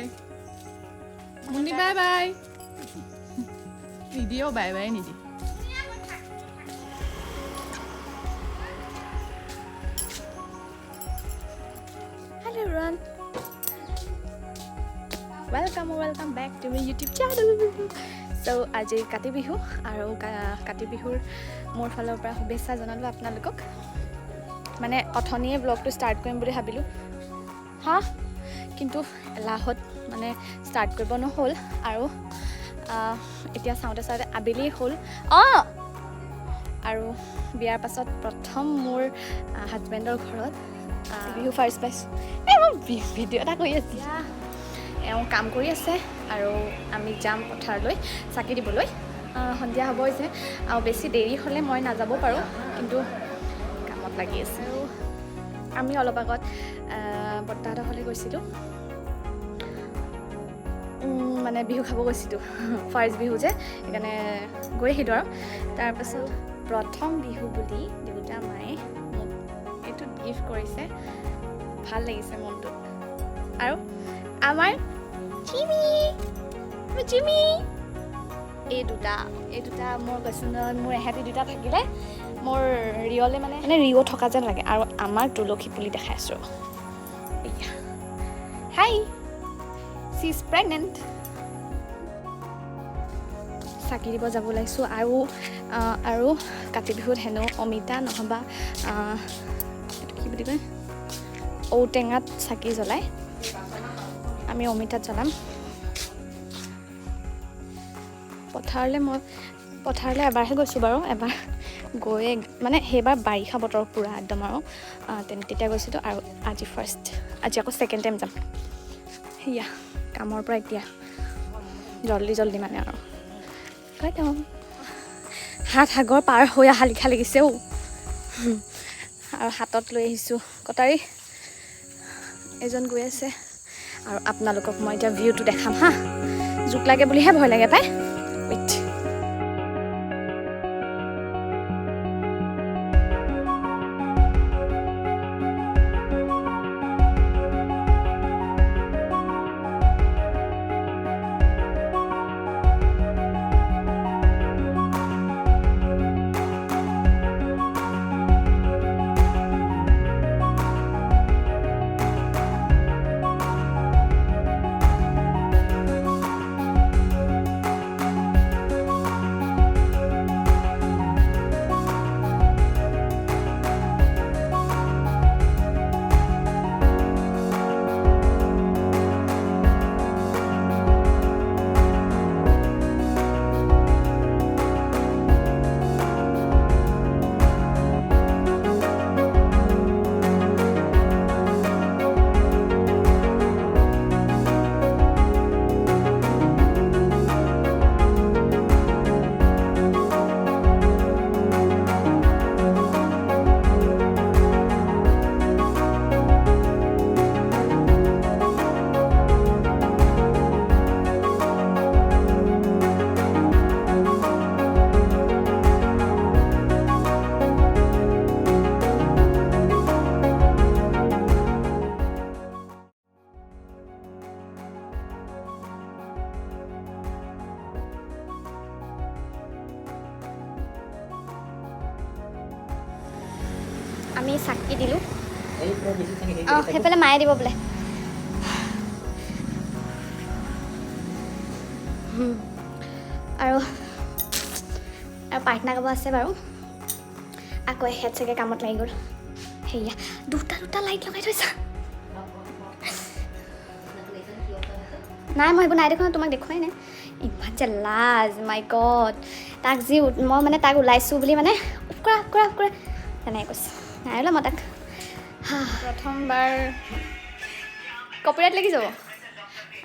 বাই Munni bye bye নিদিও bye bye নিদি Hello everyone. Welcome back to my YouTube channel. So আজি কাতি বিহু আৰু কাতি বিহুৰ মোৰ ফালৰ পৰা শুভেচ্ছা জনালো আপোনালোকক মানে অথনিয়ে ব্লগটো ষ্টাৰ্ট কৰিম বুলি ভাবিলোঁ হা কিন্তু এলাহত মানে ষ্টাৰ্ট কৰিব নহ'ল আৰু এতিয়া চাওঁতে আবেলি হ'ল আৰু বিয়াৰ পাছত প্ৰথম মোৰ হাজবেণ্ডৰ ঘৰত বিহু ফাৰ্ষ্ট পাইছোঁ মই ভিডিঅ' এটা কৰি আছোঁ এওঁ কাম কৰি আছে আৰু আমি যাম পথাৰলৈ চাকি দিবলৈ সন্ধিয়া হ'ব হৈছে আৰু বেছি দেৰি হ'লে মই নাযাব পাৰোঁ কিন্তু কামত লাগি আছে আৰু আমি অলপ আগত বৰ্তাহঁতৰ ঘৰলৈ গৈছিলোঁ মানে বিহু খাব গৈছিলোঁ ফাৰ্ষ্ট বিহু যে সেইকাৰণে গৈ আহিলোঁ আৰু তাৰপাছত প্ৰথম বিহু বুলি দেউতা মায়ে মোক এইটো গিফ্ট কৰিছে ভাল লাগিছে মনটোত আৰু আমাৰ জিমি এই দুটা মোৰ কৈছোঁ নহয় মোৰ এহেঁতি দুটা থাকিলে মোৰ ৰিঅ'লে মানে ৰিঅ' থকা যেন লাগে আৰু আমাৰ তুলসী পুলি দেখাই আছোঁ হাই চি ইজ প্ৰেগনেণ্ট চাকি দিব যাব লাগিছোঁ আৰু কাতি বিহুত হেনো অমিতা নহ'বা এইটো কি বুলি কয় ঔটেঙাত চাকি জ্বলায় আমি অমিতাত জ্বলাম পথাৰলৈ এবাৰহে গৈছোঁ বাৰু এবাৰ গৈ মানে সেইবাৰ বাৰিষা বতৰ পূৰা একদম আৰু তেতিয়া গৈছিলোঁ আৰু আজি আকৌ ছেকেণ্ড টাইম যাম সেয়া কামৰ পৰা এতিয়া জল্দি মানে আৰু হাত সাগৰ পাৰ হৈ অহা লিখা লাগিছে আৰু হাতত লৈ আহিছোঁ কটাৰী এজন গৈ আছে আৰু আপোনালোকক মই এতিয়া ভিউটো দেখাম হা জোক লাগে বুলিহে ভয় লাগে পাই ৱেইট আমি চাকি দিলোঁ সেইফালে মায়ে দিব বোলে আৰু প্ৰাৰ্থনা গাব আছে বাৰু আকৌ এহেঁত চাগে কামত লাগি গ'ল সেয়া দুটা লাইট লগাই থৈছা নাই মই এইবোৰ নাই দেখোঁ তোমাক দেখুৱাই নাই ইমান যে লাজ মাই গড মই মানে তাক ওলাইছোঁ বুলি মানে উকুৰা তেনেকৈ কৈছোঁ নাই ওলা মই তাক প্ৰথমবাৰ কপিৰাইট লাগি যাব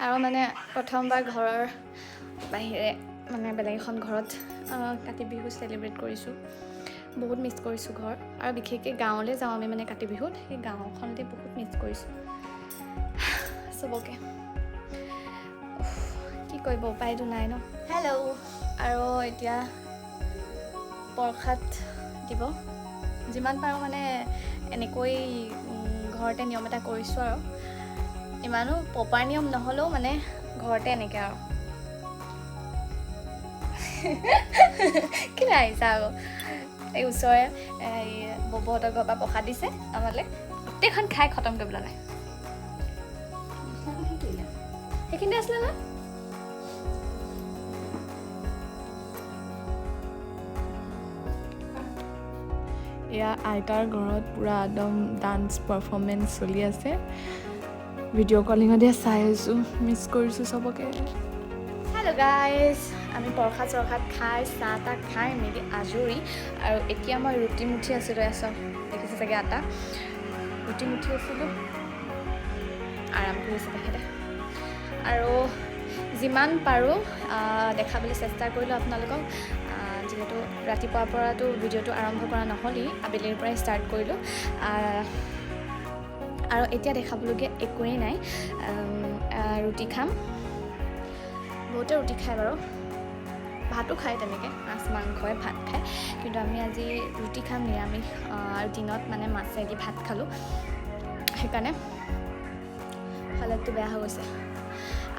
আৰু মানে প্ৰথমবাৰ ঘৰৰ বাহিৰে মানে বেলেগ এখন ঘৰত কাতি বিহু চেলিব্ৰেট কৰিছোঁ বহুত মিছ কৰিছোঁ ঘৰ আৰু বিশেষকৈ গাঁৱলৈ যাওঁ আমি মানে কাতি বিহুত সেই গাঁওখনতে বহুত মিছ কৰিছোঁ চবকে কি কৰিব উপায়টো নাই ন হেল্ল' আৰু এতিয়া প্ৰসাদ দিব যিমান পাৰোঁ মানে এনেকৈ ঘৰতে নিয়ম এটা কৰিছোঁ আৰু ইমানো প্ৰপাৰ নিয়ম নহ'লেও মানে ঘৰতে এনেকৈ আৰু কেলৈ আহিছা আকৌ এই ওচৰৰে এই ববহঁতৰ ঘৰৰ পৰা প্ৰসাদ দিছে আমালৈ গোটেইখন খাই খতম কৰি পেলালে সেইখিনিতে আছিলে নহয় এয়া আইতাৰ ঘৰত পূৰা একদম ডান্স পাৰফৰ্মেঞ্চ চলি আছে ভিডিঅ' কলিঙতে চাই আছোঁ মিছ কৰিছোঁ চবকে হেল্ল' গাইজ আমি প্ৰসাদ চৰসাদ খাই চাহ তাহ খাই মেলি আজৰি আৰু এতিয়া মই ৰুটি মুঠি আছিলোঁ আছোঁ দেখিছে চাগে আটা ৰুটি মুঠি আছিলোঁ আৰাম কৰিছে তেখেতে আৰু যিমান পাৰোঁ দেখাবলৈ চেষ্টা কৰিলোঁ আপোনালোকক যিহেতু ৰাতিপুৱাৰ পৰাতো ভিডিঅ'টো আৰম্ভ কৰা নহ'লেই আবেলিৰ পৰাই ষ্টাৰ্ট কৰিলোঁ আৰু এতিয়া দেখাবলগীয়া একোৱেই নাই ৰুটি খাম বহুতে ৰুটি খায় বাৰু ভাতো খায় তেনেকৈ মাছ মাংসই ভাত খায় কিন্তু আমি আজি ৰুটি খাম নিৰামিষ আৰু দিনত মানে মাছেদি ভাত খালোঁ সেইকাৰণে হালতটো বেয়া হৈ গৈছে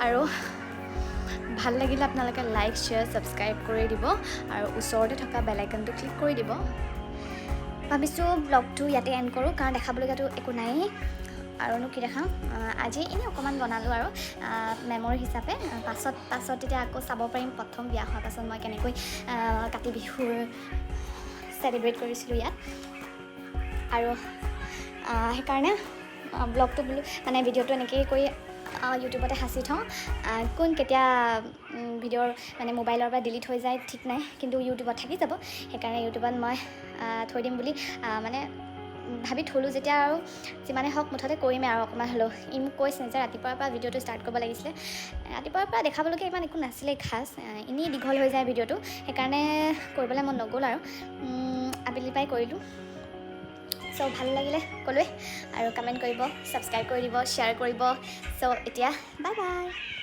আৰু ভাল লাগিলে আপোনালোকে লাইক শ্বেয়াৰ ছাবস্ক্ৰাইব কৰি দিব আৰু ওচৰতে থকা বেল আইকনটো ক্লিক কৰি দিব ভাবিছোঁ ব্লগটো ইয়াতে এণ্ড কৰোঁ কাৰণ দেখাবলগীয়াটো একো নায়েই আৰুনো কি দেখাম আজি এনেই অকণমান বনালোঁ আৰু মেমৰি হিচাপে পাছত তেতিয়া আকৌ চাব পাৰিম প্ৰথম বিয়া হোৱাৰ পাছত মই কেনেকৈ কাতি বিহুৰ চেলিব্ৰেট কৰিছিলোঁ ইয়াত আৰু সেইকাৰণে ব্লগটো বোলো মানে ভিডিঅ'টো এনেকৈয়ে কৰি ইউটিউবতে সাঁচি থওঁ কোন কেতিয়া ভিডিঅ'ৰ মানে মোবাইলৰ পৰা ডিলিট হৈ যায় ঠিক নাই কিন্তু ইউটিউবত থাকি যাব সেইকাৰণে ইউটিউবত মই থৈ দিম বুলি মানে ভাবি থ'লোঁ যেতিয়া আৰু যিমানে হওক মুঠতে কৰিমেই আৰু অকণমান হ'লেও ই মোক কৈছে যে ৰাতিপুৱাৰ পৰা ভিডিঅ'টো ষ্টাৰ্ট কৰিব লাগিছিলে ৰাতিপুৱাৰ পৰা দেখাবলগীয়া ইমান একো নাছিলেই খাছ এনেই দীঘল হৈ যায় ভিডিঅ'টো সেইকাৰণে কৰিবলৈ মন নগ'ল আৰু আবেলি পৰাই কৰিলোঁ চ' ভাল লাগিলে ক'লোৱে আৰু কমেণ্ট কৰিব ছাবস্ক্ৰাইব কৰি দিব শ্বেয়াৰ কৰিব চ' এতিয়া বাই বাই